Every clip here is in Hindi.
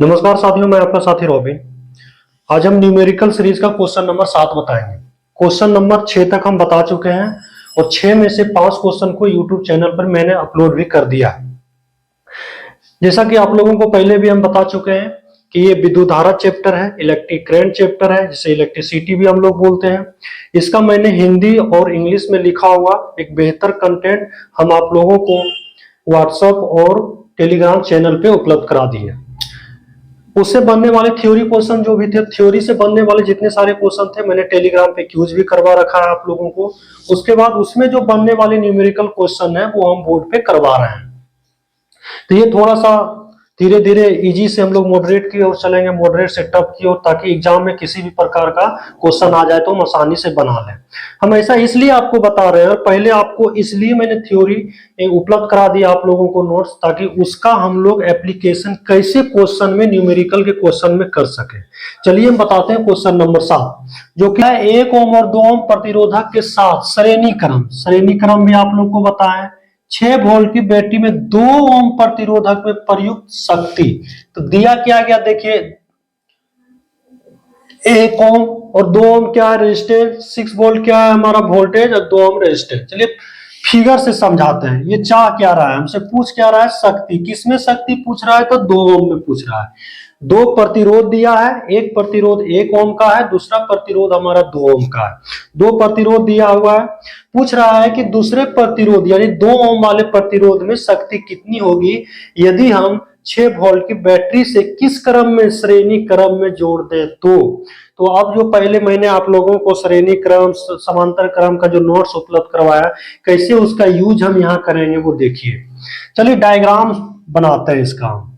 नमस्कार साथियों, मैं आपका साथी रॉबिन। आज हम न्यूमेरिकल सीरीज का क्वेश्चन नंबर 7 बताएंगे। क्वेश्चन नंबर 6 तक हम बता चुके हैं और 6 में से 5 क्वेश्चन को यूट्यूब चैनल पर मैंने अपलोड भी कर दिया है। जैसा कि आप लोगों को पहले भी हम बता चुके हैं कि ये विद्युत धारा चैप्टर है, इलेक्ट्रिक करंट चैप्टर है, जिसे इलेक्ट्रिसिटी भी हम लोग बोलते हैं। इसका मैंने हिंदी और इंग्लिश में लिखा हुआ एक बेहतर कंटेंट हम आप लोगों को व्हाट्सएप और टेलीग्राम चैनल पे उपलब्ध करा दिए। उससे बनने वाले थ्योरी क्वेश्चन जो भी थे, थ्योरी से बनने वाले जितने सारे क्वेश्चन थे, मैंने टेलीग्राम पे क्यूज भी करवा रखा है आप लोगों को। उसके बाद उसमें जो बनने वाले न्यूमेरिकल क्वेश्चन है वो हम बोर्ड पे करवा रहे हैं। तो ये थोड़ा सा धीरे धीरे इजी से हम लोग मॉडरेट की ओर चलेंगे, मॉडरेट से टफ की ओर, ताकि एग्जाम में किसी भी प्रकार का क्वेश्चन आ जाए तो हम आसानी से बना लें। हम ऐसा इसलिए आपको बता रहे हैं, और पहले आपको इसलिए मैंने थ्योरी उपलब्ध करा दिया आप लोगों को नोट्स, ताकि उसका हम लोग एप्लीकेशन कैसे क्वेश्चन में, न्यूमेरिकल के क्वेश्चन में कर सके। चलिए हम बताते हैं क्वेश्चन नंबर 7, जो कि है 1 ओम और 2 ओम प्रतिरोधक के साथ श्रेणी क्रम भी आप लोग को बताएं। 6 वोल्ट की बैटरी में 2 ओम प्रतिरोधक में प्रयुक्त शक्ति, तो दिया क्या गया देखिए, 1 ओम और 2 ओम क्या है रेजिस्टेंस, 6 वोल्ट क्या है हमारा वोल्टेज, और 2 ओम रेजिस्टेंस। चलिए फिगर से समझाते हैं। ये चाह क्या रहा है हमसे, पूछ क्या रहा है, शक्ति। किसमें शक्ति पूछ रहा है, तो 2 ओम में पूछ रहा है। 2 प्रतिरोध दिया है, एक प्रतिरोध 1 ओम का है, दूसरा प्रतिरोध हमारा 2 ओम का है। 2 प्रतिरोध दिया हुआ है, पूछ रहा है कि दूसरे प्रतिरोध यानी 2 ओम वाले प्रतिरोध में शक्ति कितनी होगी यदि हम 6 वोल्ट की बैटरी से किस क्रम में, श्रेणी क्रम में जोड़ दें। तो अब जो पहले मैंने आप लोगों को श्रेणी क्रम, समांतर क्रम का जो नोट्स उपलब्ध करवाया, कैसे उसका यूज हम यहाँ करेंगे वो देखिए। चलिए डायग्राम बनाते हैं इसका।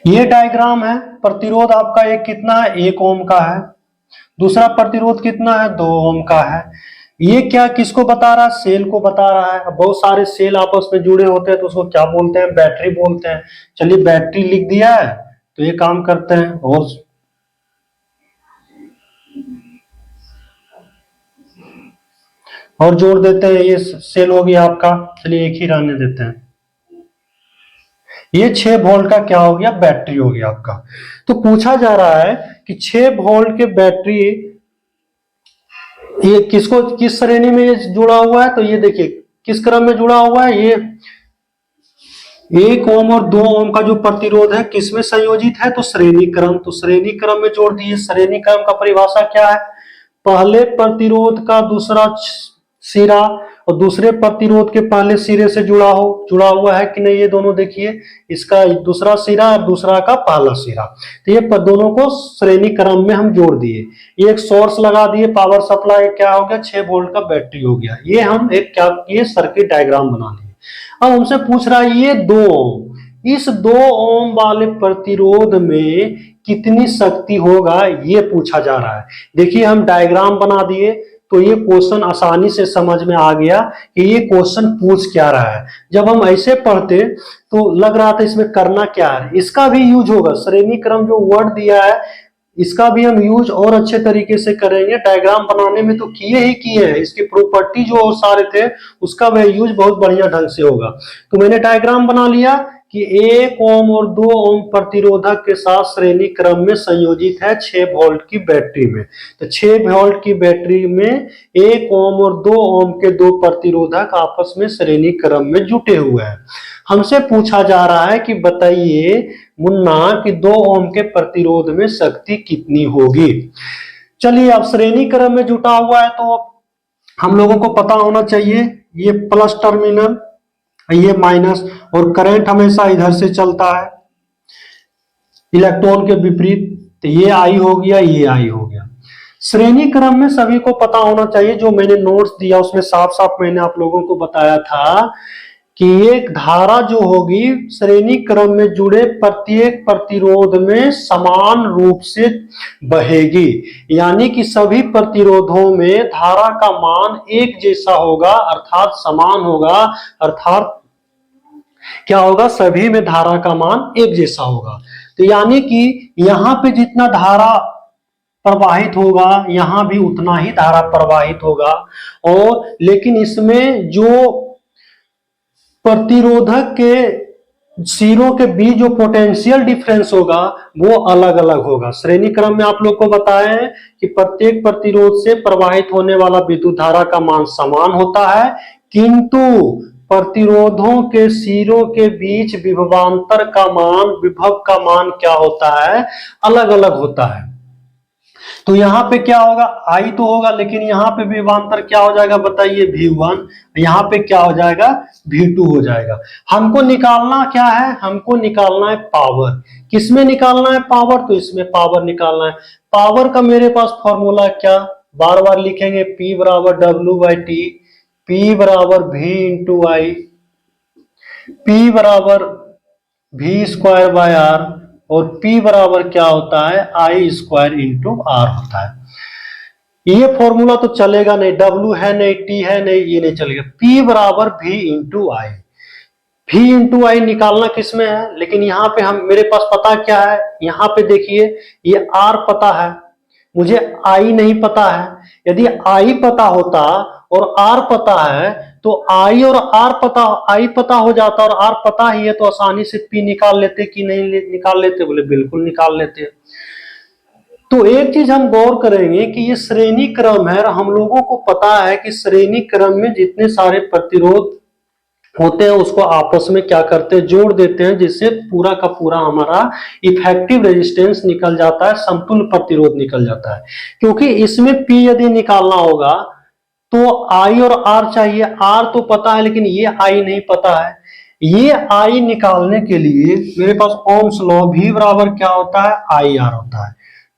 ये डायग्राम है। प्रतिरोध आपका एक कितना है, 1 ओम का है। दूसरा प्रतिरोध कितना है, 2 ओम का है। ये क्या किसको बता रहा है, सेल को बता रहा है। बहुत सारे सेल आपस में जुड़े होते हैं तो उसको क्या बोलते हैं, बैटरी बोलते हैं। चलिए बैटरी लिख दिया है, तो ये काम करते हैं और जोड़ देते हैं। ये सेल हो गया आपका, चलिए एक ही रहने देते हैं। ये 6 वोल्ट का क्या हो गया, बैटरी हो गया आपका। तो पूछा जा रहा है कि 6 वोल्ट के बैटरी ये किसको, किस श्रेणी में ये जुड़ा हुआ है, तो ये देखिए किस क्रम में जुड़ा हुआ है। ये 1 ओम और 2 ओम का जो प्रतिरोध है किस में संयोजित है, तो श्रेणी क्रम। तो श्रेणी क्रम में जोड़ दिए। श्रेणी क्रम का परिभाषा क्या है, पहले प्रतिरोध का दूसरा सिरा और दूसरे प्रतिरोध के पहले सिरे से जुड़ा हुआ है कि नहीं, ये दोनों देखिए, इसका दूसरा सिरा और दूसरा का पहला सिरा। तो ये दोनों को श्रेणी क्रम में हम जोड़ दिए। ये एक सोर्स लगा दिए, पावर सप्लाई क्या हो गया, 6 वोल्ट का बैटरी हो गया। ये हम एक क्या किए, सर्किट डायग्राम बना लिए। अब हमसे पूछ रहा है ये 2 ओम, इस 2 ओम वाले प्रतिरोध में कितनी शक्ति होगा, ये पूछा जा रहा है। देखिए हम डायग्राम बना दिए तो ये क्वेश्चन आसानी से समझ में आ गया कि ये क्वेश्चन पूछ क्या रहा है। जब हम ऐसे पढ़ते तो लग रहा था इसमें करना क्या है, इसका भी यूज होगा। श्रेणी क्रम जो वर्ड दिया है इसका भी हम यूज और अच्छे तरीके से करेंगे। डायग्राम बनाने में तो किए ही किए हैं, इसकी प्रॉपर्टी जो और सारे थे उसका वह यूज बहुत बढ़िया ढंग से होगा। तो मैंने डायग्राम बना लिया कि 1 ओम और 2 ओम प्रतिरोधक के साथ श्रेणी क्रम में संयोजित है 6 वोल्ट की बैटरी में। तो 6 वोल्ट की बैटरी में 1 ओम और 2 ओम के 2 प्रतिरोधक आपस में श्रेणी क्रम में जुटे हुए हैं। हमसे पूछा जा रहा है कि बताइए मुन्ना कि 2 ओम के प्रतिरोध में शक्ति कितनी होगी। चलिए अब श्रेणी क्रम में जुटा हुआ है तो हम लोगों को पता होना चाहिए, ये प्लस टर्मिनल, ये माइनस, और करंट हमेशा इधर से चलता है इलेक्ट्रॉन के विपरीत। तो ये आई हो गया, ये आई हो गया। श्रेणी क्रम में सभी को पता होना चाहिए, जो मैंने नोट्स दिया उसमें साफ साफ मैंने आप लोगों को बताया था कि एक धारा जो होगी श्रेणी क्रम में जुड़े प्रत्येक प्रतिरोध में समान रूप से बहेगी, यानी कि सभी प्रतिरोधों में धारा का मान एक जैसा होगा, अर्थात समान होगा। अर्थात क्या होगा, सभी में धारा का मान एक जैसा होगा। तो यानी कि यहां पे जितना धारा प्रवाहित होगा यहां भी उतना ही धारा प्रवाहित होगा। और लेकिन इसमें जो प्रतिरोधक के सिरों के बीच जो पोटेंशियल डिफरेंस होगा वो अलग अलग होगा। श्रेणी क्रम में आप लोग को बताया है कि प्रत्येक प्रतिरोध से प्रवाहित होने वाला विद्युत धारा का मान समान होता है, किंतु प्रतिरोधों के सिरों के बीच विभवांतर का मान, विभव का मान क्या होता है, अलग अलग होता है। तो यहाँ पे क्या होगा, आई तो होगा, लेकिन यहाँ पे विभवांतर क्या हो जाएगा बताइए, V1। यहाँ पे क्या हो जाएगा, V2 हो जाएगा। हमको निकालना क्या है, हमको निकालना है पावर। किसमें निकालना है पावर, तो इसमें पावर निकालना है। पावर का मेरे पास फॉर्मूला क्या, बार बार लिखेंगे, P बराबर W/T, P बराबर V इंटू आई, P बराबर V²/R, और P बराबर क्या होता है, I² इंटू R होता है। ये फॉर्मूला तो चलेगा नहीं, W है नहीं, T है नहीं, ये नहीं चलेगा। P बराबर V इंटू आई, V इंटू आई निकालना किसमें है, लेकिन यहाँ पे हम, मेरे पास पता क्या है, यहाँ पे देखिए ये R पता है, मुझे I नहीं पता है। यदि I पता होता और R पता है तो I और R पता, I पता हो जाता और R पता ही है तो आसानी से P निकाल लेते कि नहीं निकाल लेते, बोले बिल्कुल निकाल लेते। तो एक चीज हम गौर करेंगे कि ये श्रेणी क्रम है, और हम लोगों को पता है कि श्रेणी क्रम में जितने सारे प्रतिरोध होते हैं उसको आपस में क्या करते हैं, जोड़ देते हैं, जिससे पूरा का पूरा हमारा इफेक्टिव रेजिस्टेंस निकल जाता है, समतुल्य प्रतिरोध निकल जाता है। क्योंकि इसमें P यदि निकालना होगा तो I और R चाहिए, R तो पता है लेकिन ये I नहीं पता है। ये I निकालने के लिए मेरे पास ओम्स लॉ, V बराबर क्या होता है, IR होता है।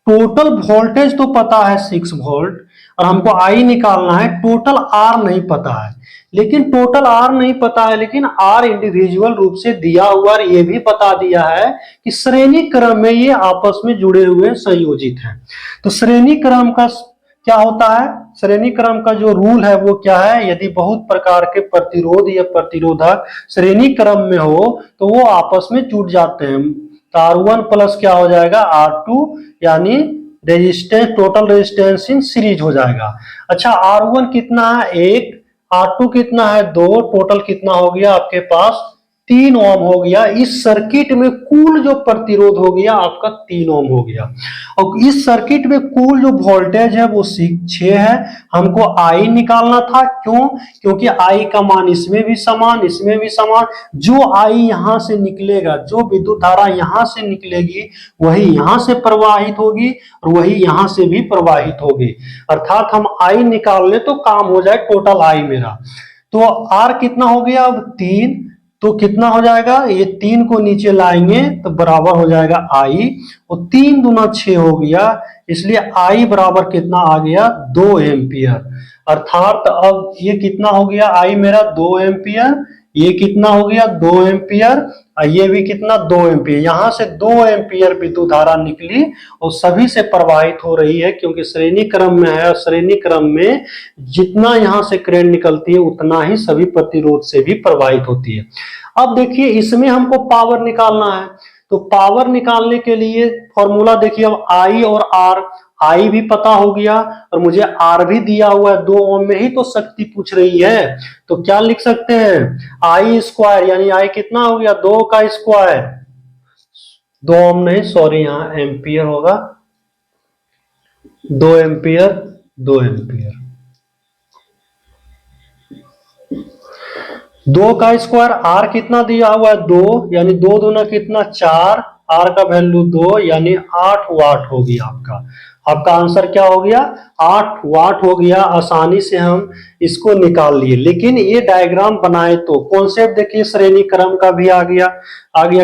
टोटल वोल्टेज तो पता है 6 वोल्ट, और हमको I निकालना है, टोटल R नहीं पता है। लेकिन टोटल R नहीं पता है, लेकिन R इंडिविजुअल रूप से दिया हुआ, और ये भी बता दिया है कि श्रेणी क्रम में ये आपस में जुड़े हुए संयोजित हैं। तो श्रेणी क्रम का क्या होता है, श्रेणी क्रम का जो रूल है वो क्या है, यदि बहुत प्रकार के प्रतिरोध या प्रतिरोधक श्रेणी क्रम में हो तो वो आपस में जुड़ जाते हैं। तो R1 प्लस क्या हो जाएगा, R2, यानी resistance, total resistance in series हो जाएगा। अच्छा, R1 कितना है, 1, R2 कितना है, 2, टोटल कितना हो गया आपके पास 3 ओम हो गया। इस सर्किट में कुल जो प्रतिरोध हो गया आपका 3 ओम हो गया। और इस सर्किट में कुल जो वोल्टेज है वो 6 है। हमको I निकालना था, क्यों, क्योंकि I का मान इसमें भी समान, इसमें भी समान। जो I यहां से निकलेगा, जो विद्युत धारा यहां से निकलेगी वही यहां से प्रवाहित होगी और वही यहां से भी प्रवाहित होगी। अर्थात हम I निकाल ले तो काम हो जाए टोटल I मेरा। तो R कितना हो गया अब 3, तो कितना हो जाएगा, ये 3 को नीचे लाएंगे तो बराबर हो जाएगा I, और 3 दूना 6 हो गया, इसलिए I बराबर कितना आ गया, 2 एम्पियर। अर्थात अब ये कितना हो गया, I मेरा 2 एम्पियर, ये कितना हो गया 2 एम्पियर, और ये भी कितना 2 एम्पियर। यहां से 2 एम्पियर विद्युत धारा निकली और सभी से प्रवाहित हो रही है, क्योंकि श्रेणी क्रम में है, और श्रेणी क्रम में जितना यहां से करंट निकलती है उतना ही सभी प्रतिरोध से भी प्रवाहित होती है। अब देखिए इसमें हमको पावर निकालना है, तो पावर निकालने के लिए फॉर्मूला देखिए, अब I और R, I भी पता हो गया और मुझे R भी दिया हुआ है, 2 ओम में ही तो शक्ति पूछ रही है, तो क्या लिख सकते हैं, I², यानी I कितना हो गया, 2 का स्क्वायर, 2 ओम नहीं, सॉरी यहाँ एम्पियर होगा, 2 एम्पियर, 2 एम्पियर, 2 का स्क्वायर, R कितना दिया हुआ है 2, यानी 2 दूना कितना 4, R का वैल्यू 2, यानी 8 वाट हो गया आपका। आपका आंसर क्या हो गया, 8 वाट हो गया। आसानी से हम इसको निकाल लिए। लेकिन ये डायग्राम बनाए तो कॉन्सेप्ट देखिए, श्रेणी क्रम का भी आ गया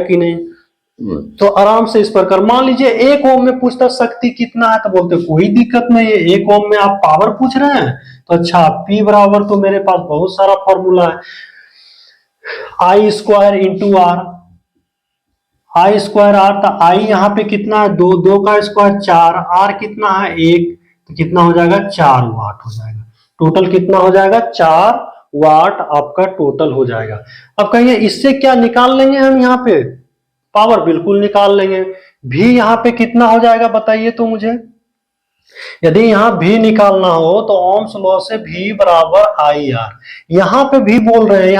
कि नहीं। तो आराम से इस प्रकार, मान लीजिए 1 ओम में पूछता शक्ति कितना है, तो बोलते कोई दिक्कत नहीं है, 1 ओम में आप पावर पूछ रहे हैं तो अच्छा, P बराबर तो मेरे पास बहुत सारा फॉर्मूला है, I² इंटू R, I²R, तो I यहाँ पे कितना है 2, 2 का स्क्वायर 4, R कितना है 1, तो कितना हो जाएगा 4 वाट हो जाएगा। टोटल कितना हो जाएगा 4 वाट आपका टोटल हो जाएगा। अब कहिए इससे क्या निकाल लेंगे हम यहाँ पे, पावर बिल्कुल निकाल लेंगे। भी यहाँ पे कितना हो जाएगा बताइए तो मुझे, यदि यहाँ भी निकालना हो तो ओम्स लॉ से भी बराबर आई आर, यहाँ पे भी बोल रहे हैं,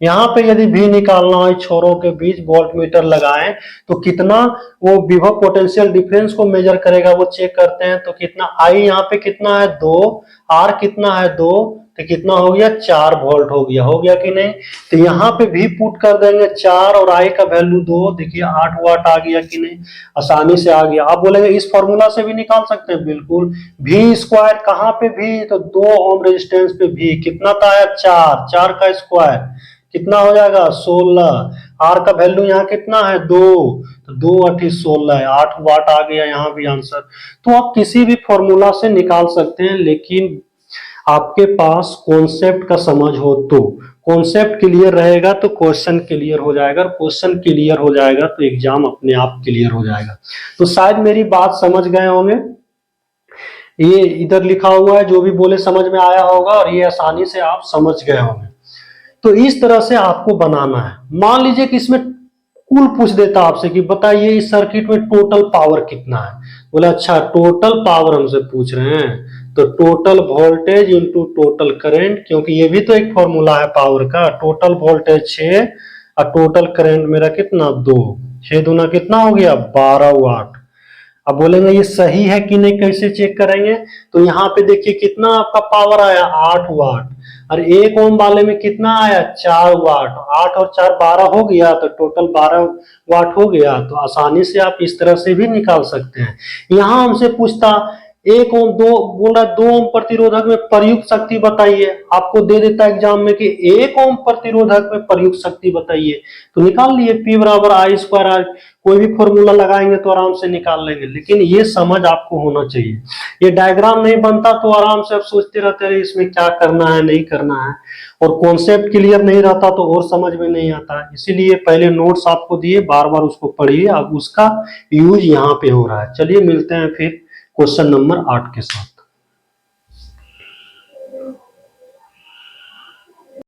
यहाँ पे यदि भी निकालना हो छोरों के बीच वोल्ट मीटर लगाएं तो कितना वो विभव पोटेंशियल डिफरेंस को मेजर करेगा वो चेक करते हैं। तो कितना आई यहाँ पे कितना है 2, आर कितना है 2, तो कितना हो गया 4 वोल्ट हो गया कि नहीं। तो यहाँ पे भी पुट कर देंगे 4 और आई का वैल्यू 2, देखिए 8 वाट आ गया कि नहीं, आसानी से आ गया। आप बोलेंगे इस फॉर्मूला से भी निकाल सकते हैं, बिल्कुल। भी स्क्वायर कहाँ पे भी, तो 2 ओम रेजिस्टेंस पे भी कितना था 4, 4 का स्क्वायर कितना हो जाएगा 16, आर का वैल्यू यहाँ कितना है 2, तो 2 8 16 है, 8 वाट आ गया यहाँ भी आंसर। तो आप किसी भी फॉर्मूला से निकाल सकते हैं, लेकिन आपके पास कॉन्सेप्ट का समझ हो तो, कॉन्सेप्ट क्लियर रहेगा तो क्वेश्चन क्लियर हो जाएगा, क्वेश्चन क्लियर हो जाएगा तो एग्जाम अपने आप क्लियर हो जाएगा। तो शायद मेरी बात समझ गए होंगे, ये इधर लिखा हुआ है, जो भी बोले समझ में आया होगा और ये आसानी से आप समझ गए होंगे। तो इस तरह से आपको बनाना है। मान लीजिए कि इसमें कुल पूछ देता आपसे कि बताइए इस सर्किट में टोटल पावर कितना है, बोले अच्छा टोटल पावर हमसे पूछ रहे हैं तो total voltage into total current, क्योंकि ये भी तो एक फॉर्मूला है पावर का। टोटल वोल्टेज 6 और टोटल करंट मेरा कितना 2, 6 दूना कितना हो गया 12 वाट। अब बोलेंगे ये सही है कि नहीं, कैसे चेक करेंगे, तो यहाँ पे देखिए कितना आपका पावर आया 8 वाट, और 1 ओम वाले में कितना आया 4 वाट, 8 और 4 12 हो गया, तो टोटल 12 वाट हो गया। तो आसानी से आप इस तरह से भी निकाल सकते हैं। यहाँ हमसे पूछता 1 ओम 2, बोल रहा 2 ओम प्रतिरोधक में प्रयुक्त शक्ति बताइए, आपको दे देता एग्जाम में कि 1 ओम प्रतिरोधक में प्रयुक्त शक्ति बताइए, तो निकाल लिए P बराबर आई स्क्वायर आर, कोई भी फॉर्मूला लगाएंगे तो आराम से निकाल लेंगे। लेकिन ये समझ आपको होना चाहिए, ये डायग्राम नहीं बनता तो आराम से आप सोचते रहते हैं इसमें क्या करना है नहीं करना है, और कॉन्सेप्ट क्लियर नहीं रहता तो और समझ में नहीं आता है। इसीलिए पहले नोट्स आपको दिए, बार बार उसको पढ़िए, अब उसका यूज यहाँ पे हो रहा है। चलिए मिलते हैं फिर क्वेश्चन नंबर 8 के साथ।